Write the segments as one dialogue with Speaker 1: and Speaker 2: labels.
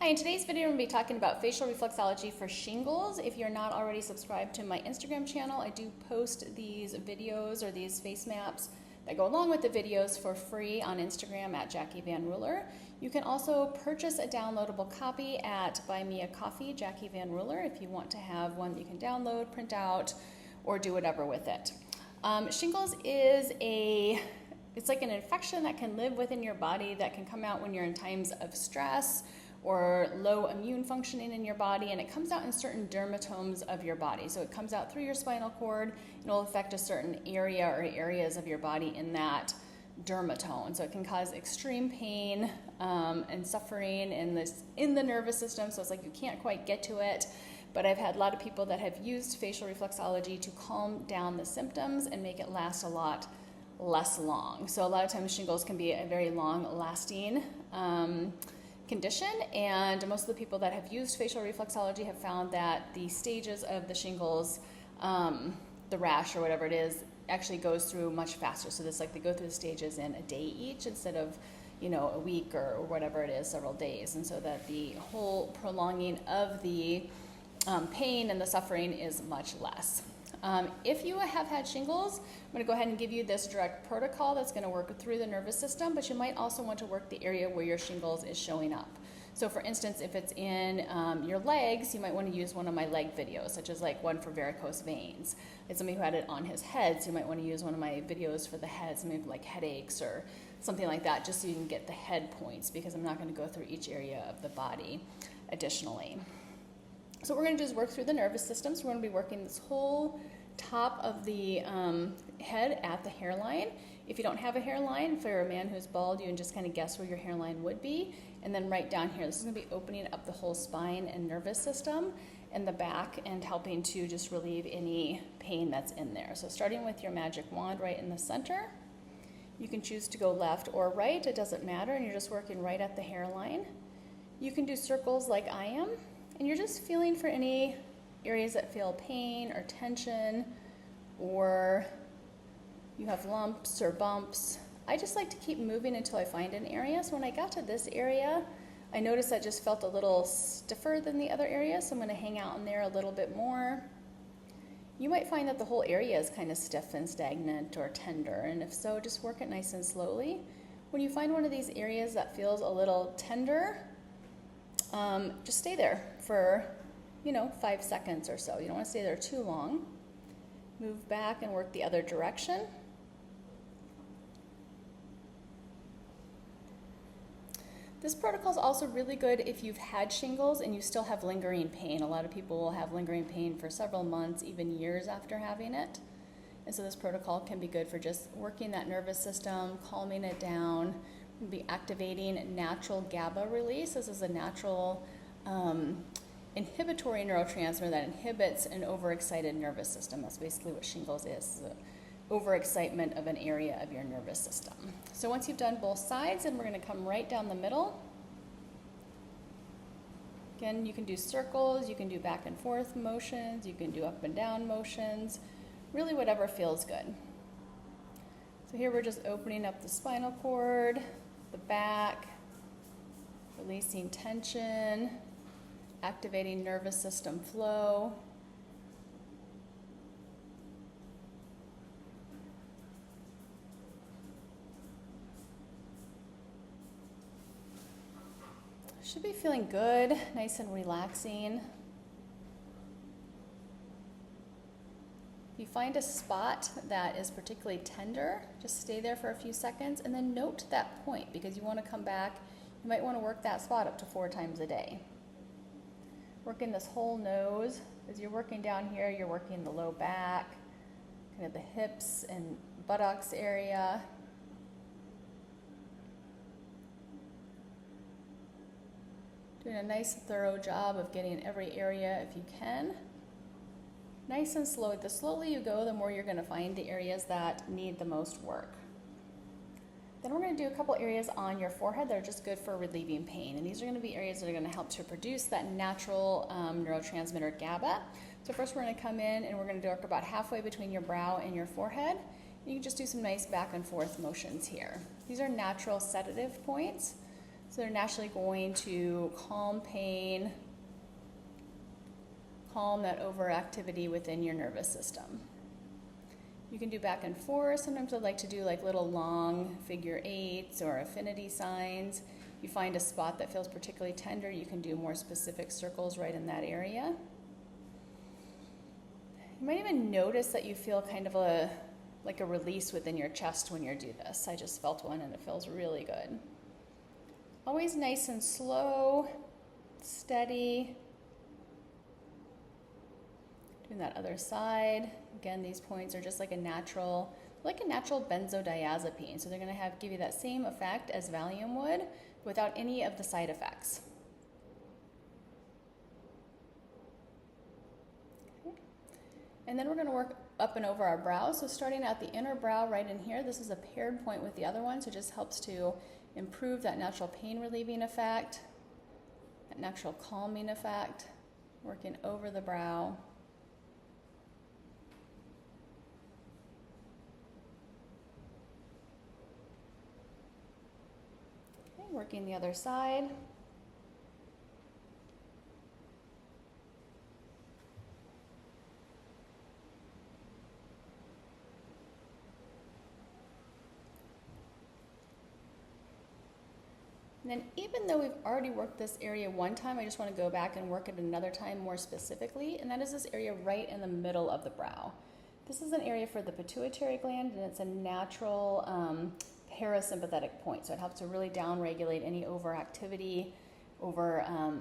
Speaker 1: Hi, in today's video I'm going to be talking about facial reflexology for shingles. If you're not already subscribed to my Instagram channel, I do post these videos or these face maps that go along with the videos for free on Instagram at Jackie Van Ruler. You can also purchase a downloadable copy at Buy Me a Coffee, Jackie Van Ruler, if you want to have one that you can download, print out, or do whatever with it. Shingles is it's like an infection that can live within your body that can come out when you're in times of stress or low immune functioning in your body, and it comes out in certain dermatomes of your body. So it comes out through your spinal cord, and it will affect a certain area or areas of your body in that dermatome. So it can cause extreme pain and suffering in the nervous system, so it's like you can't quite get to it. But I've had a lot of people that have used facial reflexology to calm down the symptoms and make it last a lot less long. So a lot of times shingles can be a very long-lasting condition, and most of the people that have used facial reflexology have found that the stages of the shingles, the rash or whatever it is, actually goes through much faster. So this, like, they go through the stages in a day each instead of, a week or whatever it is, several days, and so that the whole prolonging of the pain and the suffering is much less. If you have had shingles, I'm going to go ahead and give you this direct protocol that's going to work through the nervous system, but you might also want to work the area where your shingles is showing up. So for instance, if it's in your legs, you might want to use one of my leg videos, such as like one for varicose veins. It's somebody who had it on his head, so you might want to use one of my videos for the head, maybe like headaches or something like that, just so you can get the head points, because I'm not going to go through each area of the body additionally. So what we're going to do is work through the nervous system. So we're going to be working this whole top of the head at the hairline. If you don't have a hairline, if you're a man who's bald, you can just kind of guess where your hairline would be. And then right down here, this is going to be opening up the whole spine and nervous system and the back, and helping to just relieve any pain that's in there. So starting with your magic wand right in the center, you can choose to go left or right. It doesn't matter, and you're just working right at the hairline. You can do circles like I am, and you're just feeling for any areas that feel pain or tension, or you have lumps or bumps. I just like to keep moving until I find an area. So when I got to this area, I noticed that just felt a little stiffer than the other areas, so I'm going to hang out in there a little bit more. You might find that the whole area is kind of stiff and stagnant or tender, and if so, just work it nice and slowly. When you find one of these areas that feels a little tender, just stay there for 5 seconds or so. You don't want to stay there too long. Move back and work the other direction. This protocol is also really good if you've had shingles and you still have lingering pain. A lot of people will have lingering pain for several months, even years after having it. And so this protocol can be good for just working that nervous system, calming it down. We'll be activating natural GABA release. This is a natural inhibitory neurotransmitter that inhibits an overexcited nervous system. That's basically what shingles is, overexcitement of an area of your nervous system. So once you've done both sides, then we're going to come right down the middle. Again, you can do circles, you can do back and forth motions, you can do up and down motions, really whatever feels good. So here we're just opening up the spinal cord, the back, releasing tension, activating nervous system flow. Should be feeling good, nice and relaxing. If you find a spot that is particularly tender, just stay there for a few seconds and then note that point, because you want to come back. You might want to work that spot up to 4 times a day. Working this whole nose. As you're working down here, you're working the low back, kind of the hips and buttocks area. Doing a nice thorough job of getting every area if you can. Nice and slow. The slower you go, the more you're going to find the areas that need the most work. Then we're going to do a couple areas on your forehead that are just good for relieving pain. And these are going to be areas that are going to help to produce that natural neurotransmitter GABA. So first we're going to come in and we're going to work about halfway between your brow and your forehead. You can just do some nice back and forth motions here. These are natural sedative points. So they're naturally going to calm pain, calm that overactivity within your nervous system. You can do back and forth. Sometimes I like to do like little long figure eights or affinity signs. You find a spot that feels particularly tender, you can do more specific circles right in that area. You might even notice that you feel kind of like a release within your chest when you do this. I just felt one and it feels really good. Always nice and slow, steady. Doing that other side. Again, these points are just like a natural benzodiazepine. So they're going to give you that same effect as Valium would without any of the side effects. Okay. And then we're going to work up and over our brow. So starting at the inner brow right in here, this is a paired point with the other one, so it just helps to improve that natural pain relieving effect, that natural calming effect, working over the brow. Okay, working the other side. And then even though we've already worked this area one time, I just want to go back and work it another time more specifically, and that is this area right in the middle of the brow. This is an area for the pituitary gland, and it's a natural parasympathetic point, so it helps to really downregulate any overactivity,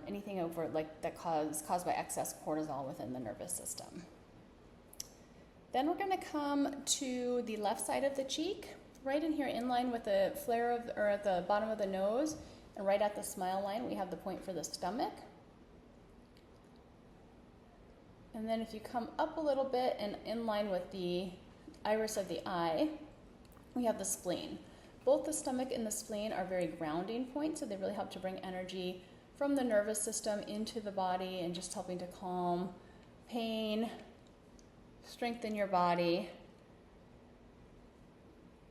Speaker 1: anything over that caused by excess cortisol within the nervous system. Then we're going to come to the left side of the cheek, right in here in line with the flare or at the bottom of the nose, and right at the smile line, we have the point for the stomach. And then if you come up a little bit and in line with the iris of the eye, we have the spleen. Both the stomach and the spleen are very grounding points, so they really help to bring energy from the nervous system into the body and just helping to calm pain, strengthen your body.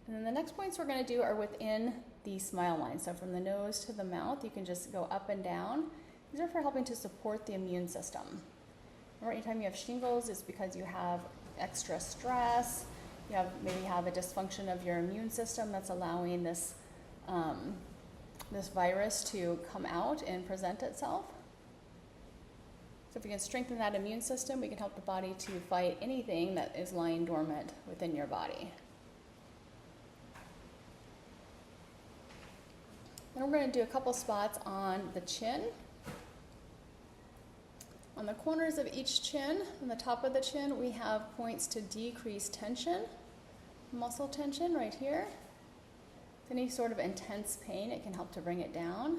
Speaker 1: And then the next points we're going to do are within the smile line. So from the nose to the mouth, you can just go up and down. These are for helping to support the immune system. Remember, anytime you have shingles, it's because you have extra stress. You maybe have a dysfunction of your immune system that's allowing this virus to come out and present itself. So if we can strengthen that immune system, we can help the body to fight anything that is lying dormant within your body. Then we're going to do a couple spots on the chin. On the corners of each chin, on the top of the chin, we have points to decrease tension, muscle tension right here. Any sort of intense pain, it can help to bring it down.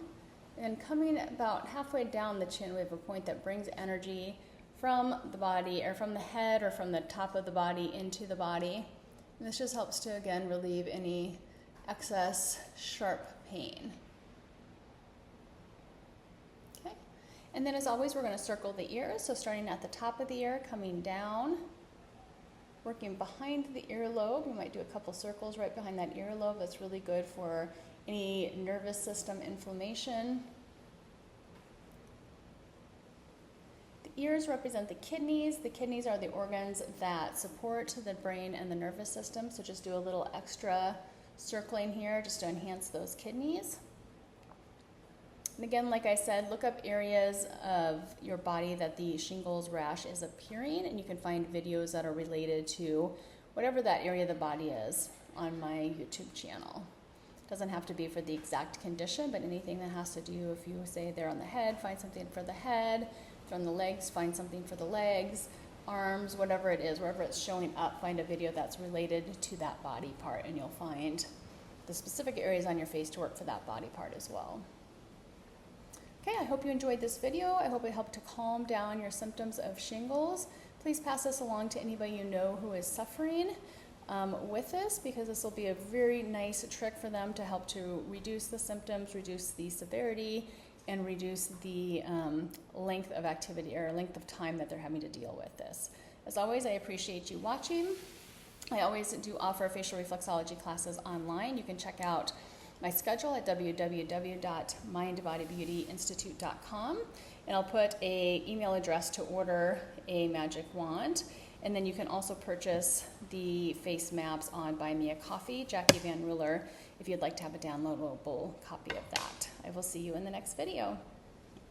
Speaker 1: And coming about halfway down the chin, we have a point that brings energy from the body, or from the head, or from the top of the body into the body. And this just helps to, again, relieve any excess sharp pain. Okay. And then as always, we're going to circle the ears. So starting at the top of the ear, coming down, working behind the earlobe. We might do a couple circles right behind that earlobe. That's really good for any nervous system inflammation. The ears represent the kidneys. The kidneys are the organs that support the brain and the nervous system. So just do a little extra circling here just to enhance those kidneys. And again, like I said, look up areas of your body that the shingles rash is appearing, and you can find videos that are related to whatever that area of the body is on my YouTube channel. It doesn't have to be for the exact condition, but anything that has to do, if you say they're on the head, find something for the head. If they're on the legs, find something for the legs, arms, whatever it is, wherever it's showing up, find a video that's related to that body part, and you'll find the specific areas on your face to work for that body part as well. Okay, I hope you enjoyed this video. I hope it helped to calm down your symptoms of shingles. Please pass this along to anybody you know who is suffering with this, because this will be a very nice trick for them to help to reduce the symptoms, reduce the severity, and reduce the length of activity or length of time that they're having to deal with this. As always, I appreciate you watching. I always do offer facial reflexology classes online. You can check out my schedule at www.mindbodybeautyinstitute.com, and I'll put an email address to order a magic wand. And then you can also purchase the face maps on Buy Me a Coffee, Jackie Van Ruler, if you'd like to have a downloadable copy of that. I will see you in the next video.